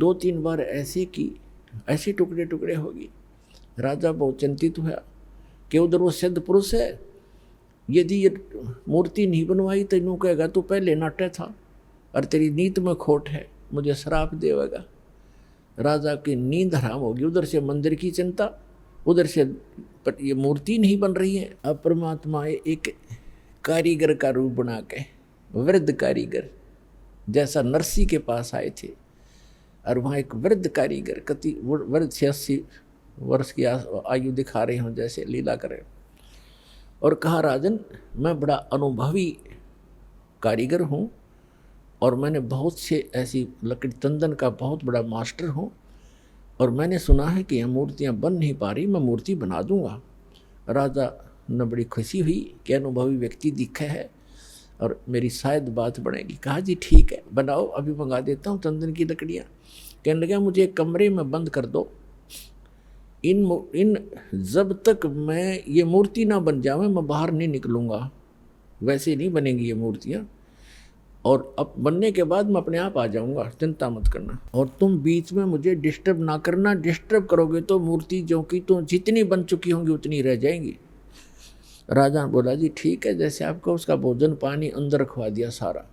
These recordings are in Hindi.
2-3 बार ऐसे की, ऐसे टुकड़े टुकड़े होगी। राजा बहुत चिंतित हुआ कि उधर वो सिद्ध पुरुष है, यदि ये मूर्ति नहीं बनवाई तो यूँ कहेगा तू पहले नाट्य था और तेरी नीत में खोट है, मुझे श्राप देगा। राजा की नींद हराम होगी, उधर से मंदिर की चिंता, उधर से पर ये मूर्ति नहीं बन रही है। अब परमात्मा एक कारीगर का रूप बना के, वृद्ध कारीगर जैसा नरसी के पास आए थे, और वहाँ एक वृद्ध कारीगर कति वृद्ध 86 वर्ष की आयु दिखा रहे हों जैसे लीला करें, और कहा राजन मैं बड़ा अनुभवी कारीगर हूँ और मैंने बहुत से ऐसी लकड़ी तंदन का बहुत बड़ा मास्टर हूँ, और मैंने सुना है कि यह मूर्तियाँ बन नहीं पा रही, मैं मूर्ति बना दूंगा। राजा ने बड़ी खुशी हुई कि अनुभवी व्यक्ति दिखा है और मेरी शायद बात बनेगी। कहा जी ठीक है बनाओ, अभी मंगा देता हूँ तंदन की लकड़ियाँ। कहने लगा मुझे एक कमरे में बंद कर दो, इन जब तक मैं ये मूर्ति ना बन जावे मैं बाहर नहीं निकलूँगा, वैसे नहीं बनेंगी ये मूर्तियाँ, और अब बनने के बाद मैं अपने आप आ जाऊंगा, चिंता मत करना, और तुम बीच में मुझे डिस्टर्ब ना करना, डिस्टर्ब करोगे तो मूर्ति जो कि तो जितनी बन चुकी होंगी उतनी रह जाएंगी। राजा बोला जी ठीक है, जैसे आपको उसका भोजन पानी अंदर रखवा दिया सारा।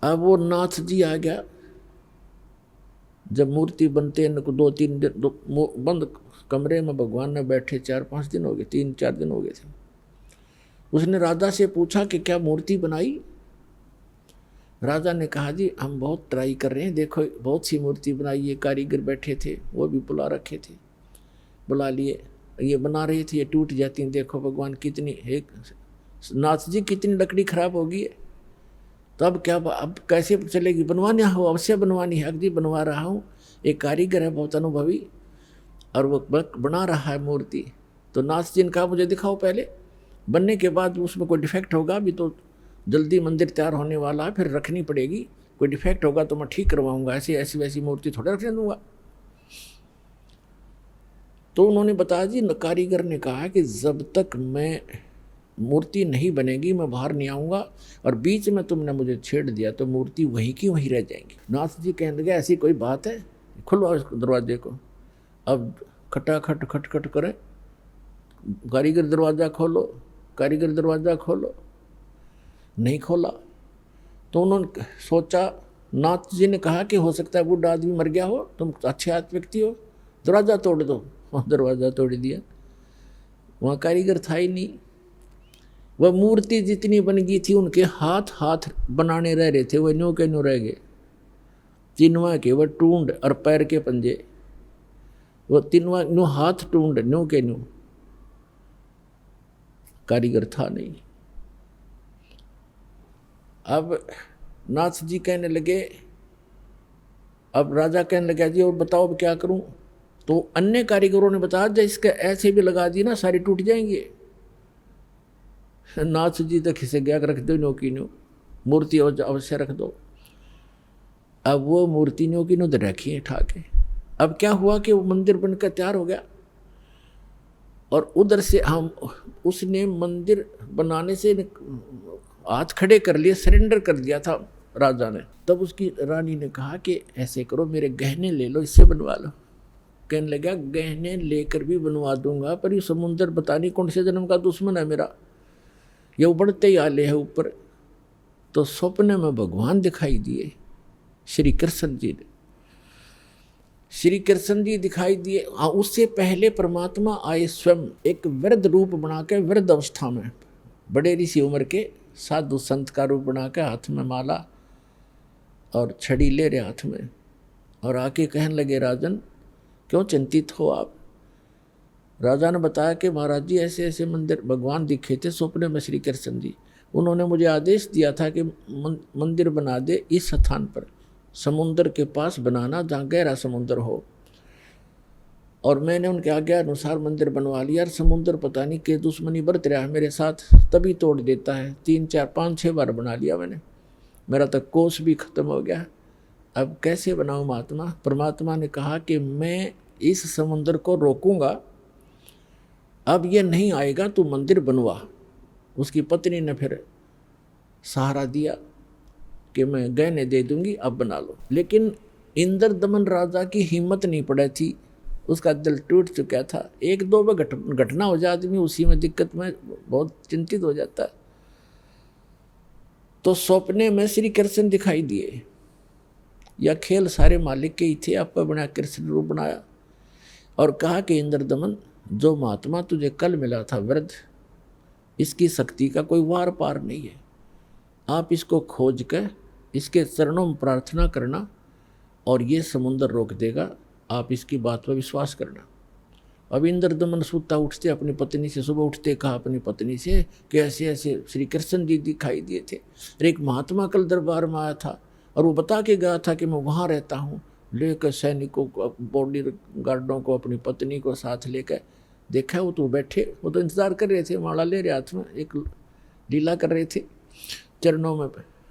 अब वो नाथ जी आ गया, जब मूर्ति बनते इनको 2-3 दिन बंद कमरे में भगवान ने बैठे 4-5 दिन हो गए, 3-4 दिन हो गए थे। उसने राजा से पूछा कि क्या मूर्ति बनाई? राजा ने कहा जी हम बहुत ट्राई कर रहे हैं, देखो बहुत सी मूर्ति बनाई है, कारीगर बैठे थे वो भी बुला रखे थे, बुला लिए, ये बना रहे थे, ये टूट जाती हैं, देखो भगवान कितनी एक नाथ जी कितनी लकड़ी खराब होगी है, तो अब क्या, अब कैसे चलेगी? बनवानी हो अवश्य बनवानी है, अगदी बनवा रहा हूँ, एक कारीगर है बहुत अनुभवी और वो बना रहा है मूर्ति। तो नाथ जी ने कहा मुझे दिखाओ पहले, बनने के बाद उसमें कोई डिफेक्ट होगा, अभी तो जल्दी मंदिर तैयार होने वाला है, फिर रखनी पड़ेगी, कोई डिफेक्ट होगा तो मैं ठीक करवाऊंगा, ऐसी ऐसी वैसी मूर्ति थोड़ा रखने दूंगा। तो उन्होंने बताया जी, कारीगर ने कहा कि जब तक मैं मूर्ति नहीं बनेगी मैं बाहर नहीं आऊँगा, और बीच में तुमने मुझे छेड़ दिया तो मूर्ति वहीं की वहीं रह जाएंगी। नाथ जी कहने लगे ऐसी कोई बात है, खुलवाओ इस दरवाजे को। अब खटाखट खटखट करे, कारीगर दरवाज़ा खोलो, कारीगर दरवाज़ा खोलो, नहीं खोला। तो उन्होंने सोचा, नाथ जी ने कहा कि हो सकता है बूढ़ा आदमी मर गया हो, तुम अच्छे आदमी व्यक्ति हो, दरवाज़ा तोड़ दो। वहाँ दरवाज़ा तोड़ दिया, वहाँ कारीगर था ही नहीं। वह मूर्ति जितनी बन गई थी उनके हाथ हाथ बनाने रह रहे थे, वह न्यू के न्यू रह गए, तिनवा के वह टूंड और पैर के पंजे, वह तिनवा न्यू हाथ टूंड न्यू के न्यू, कारीगर था नहीं। अब नाथ जी कहने लगे, अब राजा कहने लगा जी और बताओ अब क्या करूं? तो अन्य कारीगरों ने बताया जब इसके ऐसे भी लगा दी ना सारी टूट जाएंगे। नाथ जी तो खिसे गया, रख दो न्यो की न्यो, मूर्ति अवश्य रख दो। अब वो मूर्ति न्यो की न्यो तो रखी है ठाके। अब क्या हुआ कि वो मंदिर बनकर तैयार हो गया, और उधर से हम उसने मंदिर बनाने से हाथ खड़े कर लिए, सरेंडर कर दिया था राजा ने। तब उसकी रानी ने कहा कि ऐसे करो मेरे गहने ले लो, इससे बनवा लो। कहने लगा गहने लेकर भी बनवा दूंगा, पर ये समुंदर पता नहीं कौन से जन्म का दुश्मन है मेरा, ये उबड़ते ही आले है ऊपर। तो स्वप्न में भगवान दिखाई दिए, श्री कृष्ण जी ने, श्री कृष्ण जी दिखाई दिए। हाँ, उससे पहले परमात्मा आए स्वयं एक वृद्ध रूप बना के, वृद्ध अवस्था में, बड़े ऋषि उम्र के साधु संत का रूप बना के, हाथ में माला और छड़ी ले रहे हाथ में, और आके कहने लगे राजन क्यों चिंतित हो आप? राजा ने बताया कि महाराज जी ऐसे ऐसे मंदिर भगवान दिखे थे स्वप्न में श्री कृष्ण जी, उन्होंने मुझे आदेश दिया था कि मंदिर बना दे इस स्थान पर, समुद्र के पास बनाना जहाँ गहरा समुद्र हो, और मैंने उनके आज्ञा अनुसार मंदिर बनवा लिया। और समुद्र पता नहीं के दुश्मनी बरत रहा है मेरे साथ, तभी तोड़ देता है, 3 4 5 6 बार बना लिया मैंने, मेरा तो कोष भी खत्म हो गया, अब कैसे बनाऊं महात्मा? परमात्मा ने कहा कि मैं इस समुद्र को रोकूंगा, अब ये नहीं आएगा, तू मंदिर बनवा। उसकी पत्नी ने फिर सहारा दिया, कि मैं गहने दे दूंगी, अब बना लो। लेकिन इंद्र दमन राजा की हिम्मत नहीं पड़ी थी, उसका दिल टूट चुका था। एक दो बार घटना हो जाए आदमी उसी में दिक्कत में बहुत चिंतित हो जाता है। तो सपने में श्री कृष्ण दिखाई दिए, या खेल सारे मालिक के ही थे, आपका बना कृष्ण रूप बनाया और कहा कि इंद्रदमन, जो महात्मा तुझे कल मिला था वृद्ध, इसकी शक्ति का कोई वार पार नहीं है। आप इसको खोज कर इसके चरणों में प्रार्थना करना और ये समुद्र रोक देगा, आप इसकी बात पर विश्वास करना। अब इंद्रदमन सुता उठते अपनी पत्नी से, सुबह उठते कहा अपनी पत्नी से कि ऐसे ऐसे श्री कृष्ण जी दिखाई दिए थे, और एक महात्मा कल दरबार में आया था और वो बता के गया था कि मैं वहाँ रहता हूँ। लेकर सैनिकों को, बॉडी गार्डों को, अपनी पत्नी को साथ लेकर देखा, वो तो बैठे, वो तो इंतजार कर रहे थे, माला ले रहे हाथ में, एक लीला कर रहे थे। चरणों में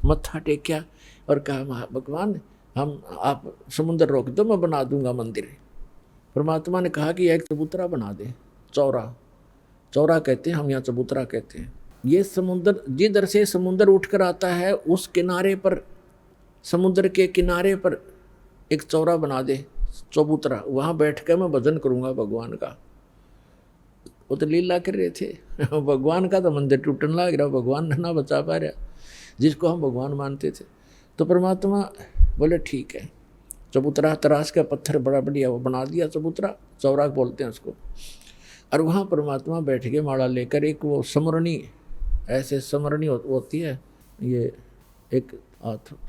मत्था टेक्या और कहा भगवान हम आप समुद्र रोक दो, मैं बना दूंगा मंदिर। परमात्मा ने कहा कि एक चबूतरा बना दे, चौरा, चौरा कहते हैं हम यहाँ, चबूतरा कहते हैं। ये समुद्र जिधर से समुद्र उठकर आता है उस किनारे पर, समुद्र के किनारे पर एक चौरा बना दे, चबूतरा, वहाँ बैठ कर मैं भजन करूँगा भगवान का। वो तो लीला कर रहे थे भगवान का तो मंदिर टूटने लग रहा, भगवान ना बचा पा रहा जिसको हम भगवान मानते थे। तो परमात्मा बोले ठीक है, चबूतरा तराश का पत्थर बड़ा बढ़िया वो बना दिया, चबूतरा, चौरा बोलते हैं उसको। और वहाँ परमात्मा बैठ के माला लेकर, एक वो समरणी, ऐसे समरणी होती है, ये एक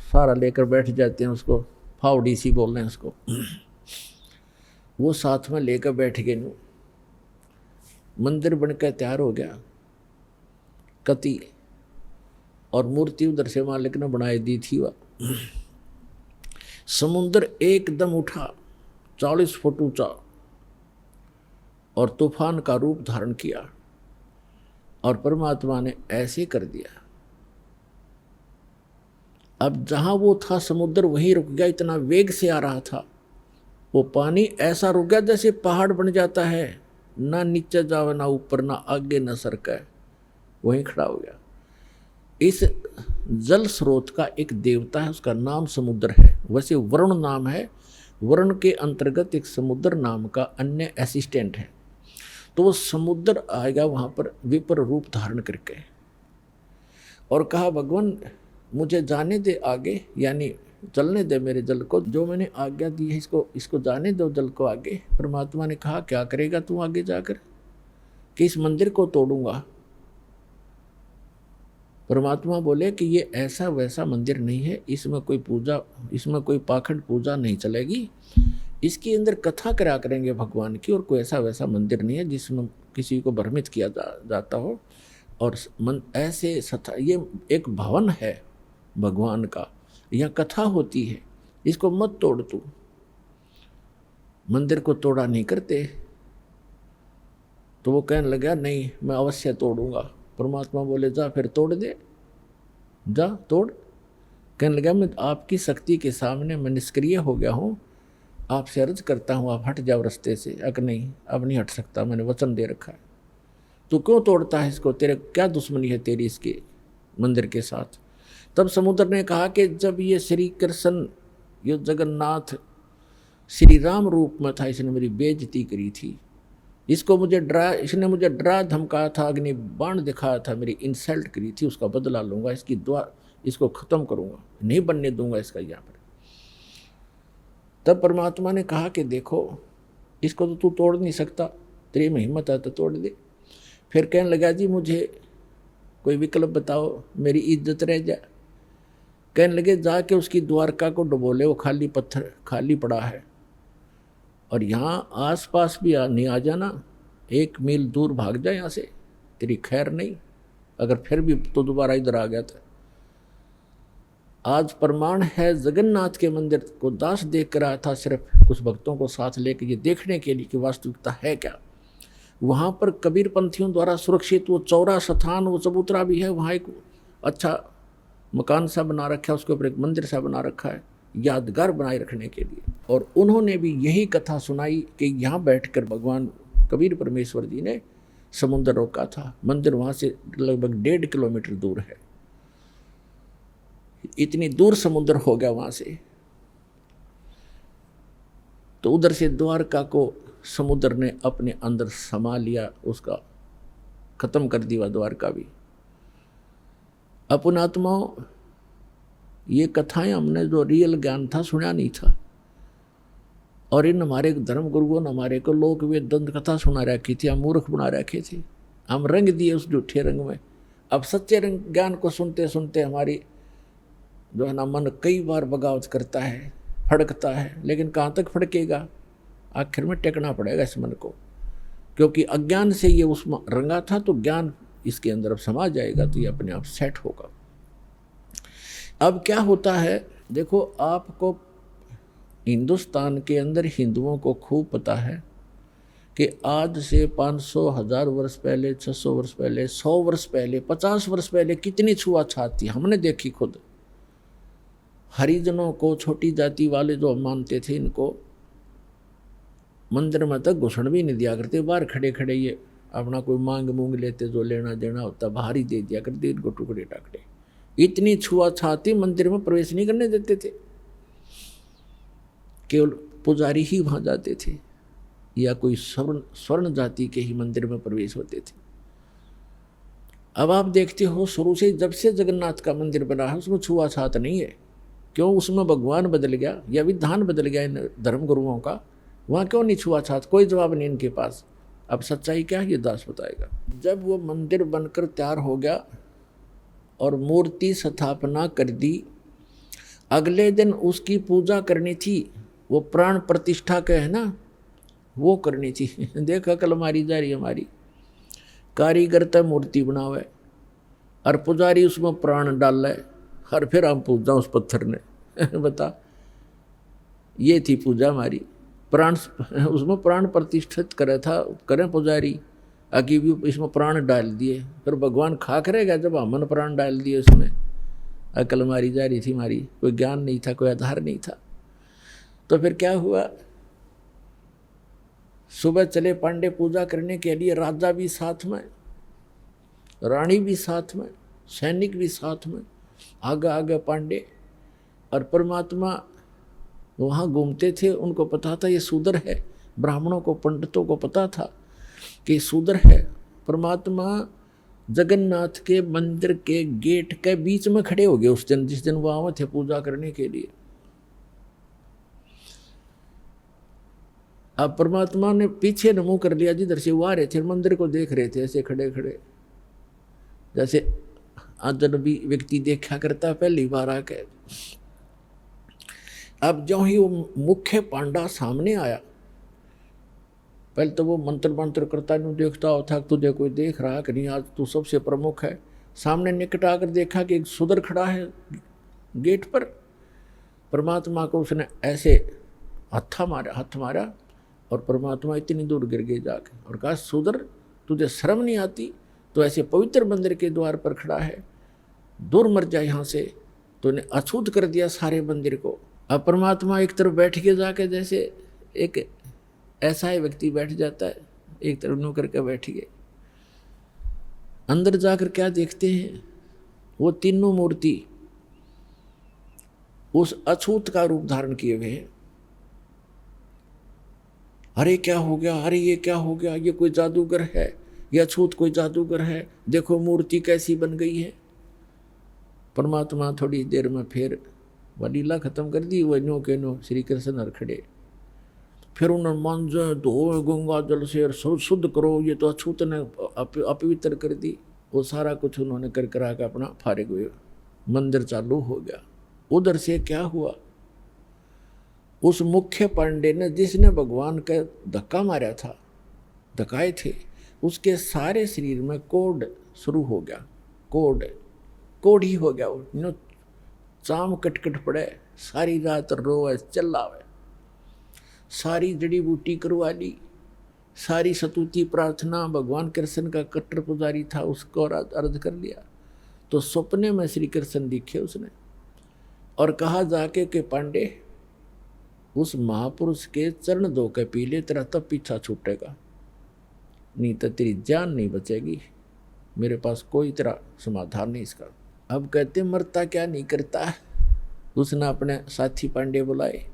सारा लेकर बैठ जाते हैं, उसको फावड़ी सी बोल रहे हैं उसको, वो साथ में लेकर बैठ गए। नू मंदिर बनकर तैयार हो गया, कति और मूर्ति उधर से मालिक ने बनाई दी थी। वह समुद्र एकदम उठा, 40 फुट ऊंचा, और तूफान का रूप धारण किया, और परमात्मा ने ऐसे कर दिया। अब जहां वो था समुद्र वहीं रुक गया, इतना वेग से आ रहा था वो पानी, ऐसा रुक गया जैसे पहाड़ बन जाता है, ना नीचे जावे ना ऊपर, ना आगे ना सरका, वहीं खड़ा हो गया। इस जल स्रोत का एक देवता है, उसका नाम समुद्र है। वैसे वरुण नाम है, वरुण के अंतर्गत एक समुद्र नाम का अन्य असिस्टेंट है। तो वो समुद्र आएगा वहाँ पर विपर रूप धारण करके, और कहा भगवान मुझे जाने दे आगे, यानी चलने दे मेरे जल को, जो मैंने आज्ञा दी है इसको जाने दो जल को आगे। परमात्मा ने कहा क्या करेगा तू आगे जाकर? कि इस मंदिर को तोड़ूंगा। परमात्मा बोले कि ये ऐसा वैसा मंदिर नहीं है, इसमें कोई पूजा, इसमें कोई पाखंड पूजा नहीं चलेगी, इसके अंदर कथा करा करेंगे भगवान की, और कोई ऐसा वैसा मंदिर नहीं है जिसमें किसी को भ्रमित किया जाता हो। और ऐसे ये एक भवन है भगवान का, यहाँ कथा होती है, इसको मत तोड़ तू। मंदिर को तोड़ा नहीं करते। तो वो कहने लगा नहीं मैं अवश्य तोड़ूंगा। परमात्मा बोले जा फिर तोड़ दे, जा तोड़। कहने लगा मैं आपकी शक्ति के सामने मैं निष्क्रिय हो गया हूँ, आपसे अर्ज करता हूँ आप हट जाओ रास्ते से। अगर नहीं अब नहीं हट सकता, मैंने वचन दे रखा है। तू क्यों तोड़ता है इसको, तेरे क्या दुश्मनी है तेरी इसके मंदिर के साथ? तब समुद्र ने कहा कि जब ये श्री कृष्ण, ये जगन्नाथ श्री राम रूप में था, इसने मेरी बेइज्जती करी थी, इसको मुझे इसने मुझे डरा धमकाया था, अग्नि बाण दिखाया था, मेरी इंसल्ट करी थी, उसका बदला लूंगा, इसकी दुआ, इसको खत्म करूंगा, नहीं बनने दूंगा इसका यहाँ पर। तब परमात्मा ने कहा कि देखो इसको तो तू तोड़ नहीं सकता, तेरी में हिम्मत है तो तोड़ दे। फिर कहने लगा जी मुझे कोई विकल्प बताओ, मेरी इज्जत रह जाए। कहने लगे जाके उसकी द्वारका को डुबो ले, वो खाली पत्थर खाली पड़ा है, और यहाँ आसपास भी नहीं आ जाना, 1 मील दूर भाग जाए यहाँ से, तेरी खैर नहीं। अगर फिर भी तो दोबारा इधर आ गया था। आज प्रमाण है जगन्नाथ के मंदिर को दास देख कर आया था, सिर्फ कुछ भक्तों को साथ लेकर ये देखने के लिए कि वास्तविकता है क्या। वहाँ पर कबीर पंथियों द्वारा सुरक्षित वो चौरा स्थान, वो चबूतरा भी है, वहाँ एक अच्छा मकान सा बना रखा है, उसके ऊपर एक मंदिर सा बना रखा है यादगार बनाए रखने के लिए। और उन्होंने भी यही कथा सुनाई कि यहाँ बैठकर भगवान कबीर परमेश्वर जी ने समुद्र रोका था। मंदिर वहाँ से लगभग 1.5 किलोमीटर दूर है। इतनी दूर समुद्र हो गया वहाँ से। तो उधर से द्वारका को समुद्र ने अपने अंदर समा लिया, उसका खत्म कर दिया द्वारका भी। अपन आत्माओं, ये कथाएं हमने जो रियल ज्ञान था सुना नहीं था, और इन हमारे धर्म गुरुओं ने हमारे को लोक वे दंत कथा सुना रखी थी, हम मूर्ख बना रखे थे, हम रंग दिए उस झूठे रंग में। अब सच्चे रंग ज्ञान को सुनते सुनते हमारी जो है ना मन कई बार बगावत करता है, फड़कता है, लेकिन कहाँ तक फड़केगा, आखिर में टेकना पड़ेगा इस मन को, क्योंकि अज्ञान से ये उसमें रंगा था, तो ज्ञान इसके अंदर अब समा जाएगा, तो ये अपने आप सेट होगा। अब क्या होता है, देखो आपको हिंदुस्तान के अंदर हिंदुओं को खूब पता है कि आज से 500 1000 वर्ष पहले, 600 वर्ष पहले, 100 वर्ष पहले, 50 वर्ष पहले कितनी छुआछात थी, हमने देखी खुद। हरिजनों को, छोटी जाति वाले जो मानते थे, इनको मंदिर में तक घुसण भी नहीं दिया करते, बाहर खड़े खड़े ये अपना कोई मांग मूंग लेते, जो लेना देना होता बाहर ही दे दिया करते, इनको टुकड़े टाकड़े। इतनी छुआछात थी, मंदिर में प्रवेश नहीं करने देते थे, केवल पुजारी ही वहाँ जाते थे, या कोई स्वर्ण जाति के ही मंदिर में प्रवेश होते थे। अब आप देखते हो शुरू से जब से जगन्नाथ का मंदिर बना है उसमें छुआछात नहीं है। क्यों? उसमें भगवान बदल गया या विधान बदल गया इन धर्म गुरुओं का, वहाँ क्यों नहीं छुआछात? कोई जवाब नहीं इनके पास। अब सच्चाई क्या है ये दास बताएगा। जब वो मंदिर बनकर तैयार हो गया और मूर्ति स्थापना कर दी, अगले दिन उसकी पूजा करनी थी, वो प्राण प्रतिष्ठा का है ना, वो करनी थी। देखा कल मारी जा रही हमारी, कारीगर तय मूर्ति बनावे और पुजारी उसमें प्राण डाल है, और फिर हम पूजा उस पत्थर ने। बता, ये थी पूजा हमारी, प्राण उसमें प्राण प्रतिष्ठित करे था, करें पुजारी, आगे भी इसमें प्राण डाल दिए, फिर भगवान खा करेगा जब हमने प्राण डाल दिए उसमें। अकल मारी जा रही थी हमारी, कोई ज्ञान नहीं था, कोई आधार नहीं था। तो फिर क्या हुआ, सुबह चले पांडे पूजा करने के लिए, राजा भी साथ में, रानी भी साथ में, सैनिक भी साथ में, आगे आगे पांडे। और परमात्मा वहाँ घूमते थे, उनको पता था ये शूद्र है, ब्राह्मणों को, पंडितों को पता था कि शूद्र है। परमात्मा जगन्नाथ के मंदिर के गेट के बीच में खड़े हो गए उस दिन, जिस दिन वो आए थे पूजा करने के लिए। अब परमात्मा ने पीछे न मुंह कर लिया, जिधर से वो आ रहे थे, मंदिर को देख रहे थे ऐसे खड़े खड़े, जैसे अजनबी व्यक्ति देखा करता पहली बार आके। अब जो ही वो मुख्य पांडा सामने आया, पहले तो वो मंत्र मंत्र करता नहीं, देखता होता तुझे कोई देख रहा कि नहीं, आज तू सबसे प्रमुख है। सामने निकट आकर देखा कि एक शूद्र खड़ा है गेट पर। परमात्मा को उसने ऐसे हाथ मारा और परमात्मा इतनी दूर गिर गए जाके, और कहा शूद्र तुझे शर्म नहीं आती, तो ऐसे पवित्र मंदिर के द्वार पर खड़ा है, दूर मर जाए यहाँ से। तो ने अछूत कर दिया सारे मंदिर को। अब परमात्मा एक तरफ बैठ के जाके, जैसे एक ऐसा ही व्यक्ति बैठ जाता है, एक तरफ नु करके बैठ गए। अंदर जाकर क्या देखते हैं, वो तीनों मूर्ति उस अछूत का रूप धारण किए हुए हैं। अरे क्या हो गया, अरे ये क्या हो गया, ये कोई जादूगर है, ये अछूत कोई जादूगर है, देखो मूर्ति कैसी बन गई है। परमात्मा थोड़ी देर में फिर वह लीला खत्म कर दी, वह नो के नो श्री कृष्ण हर खड़े। फिर उन्होंने मांझे धो गंगा जल से शुद्ध करो, ये तो अछूत ने अपवित्र कर दी। वो सारा कुछ उन्होंने कर करा के अपना फारिग हुए, मंदिर चालू हो गया। उधर से क्या हुआ, उस मुख्य पांडे ने जिसने भगवान का धक्का मारा था, धक्काए थे, उसके सारे शरीर में कोढ़ शुरू हो गया। कोढ़ ही हो गया, वो चाम कटकट पड़े, सारी रात रोए चिल्लावे, सारी जड़ी बूटी करवा ली, सारी सतुति प्रार्थना। भगवान कृष्ण का कट्टर पुजारी था, उसको अर्ज कर लिया। तो सपने में श्री कृष्ण दिखे उसने और कहा जाके कि पांडे उस महापुरुष के चरण धो के पी ले, तेरा तब पीछा छूटेगा, नहीं तो तेरी जान नहीं बचेगी। मेरे पास कोई तेरा समाधान नहीं इसका। अब कहते मरता क्या नहीं करता। उसने अपने साथी पांडे बुलाए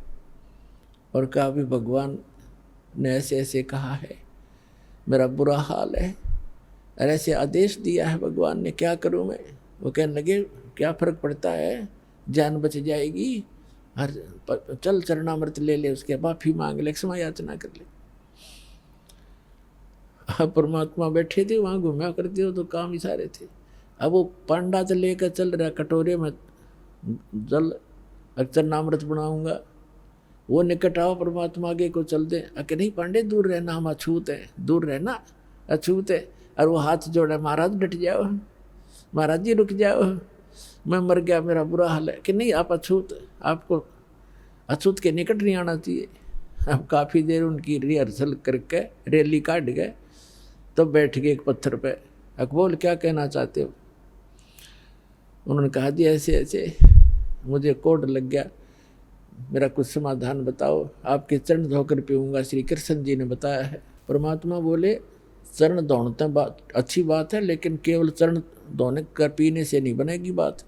और कहा भी भगवान ने ऐसे ऐसे कहा है, मेरा बुरा हाल है और ऐसे आदेश दिया है भगवान ने, क्या करूं मैं। वो कहने लगे क्या फर्क पड़ता है, जान बच जाएगी, हर चल चरणामृत ले ले, उसके माफी मांग ले, क्षमा याचना कर ले। अब परमात्मा बैठे थे वहां, घूमया करते हो तो काम ही सारे थे। अब वो पांडा तो लेकर चल रहा कटोरे में जल, चरणामृत बनाऊंगा। वो निकट आओ परमात्मा आगे को चल दे, अके नहीं पांडे दूर रहना, हम अछूत है, दूर रहना अछूत है। और वो हाथ जोड़ा, महाराज डट जाओ, महाराज जी रुक जाओ, मैं मर गया, मेरा बुरा हाल है। कि नहीं आप अछूत, आपको अछूत के निकट नहीं आना चाहिए। अब काफ़ी देर उनकी रिहर्सल करके रैली काट गए, तो बैठ गए एक पत्थर पे। अकबोल क्या कहना चाहते हो। उन्होंने कहा जी ऐसे ऐसे मुझे कोड लग गया, मेरा कुछ समाधान बताओ। आपके चरण धोकर पीऊँगा, श्री कृष्ण जी ने बताया है। परमात्मा बोले चरण धोने बात अच्छी बात है, लेकिन केवल चरण धोने कर पीने से नहीं बनेगी बात।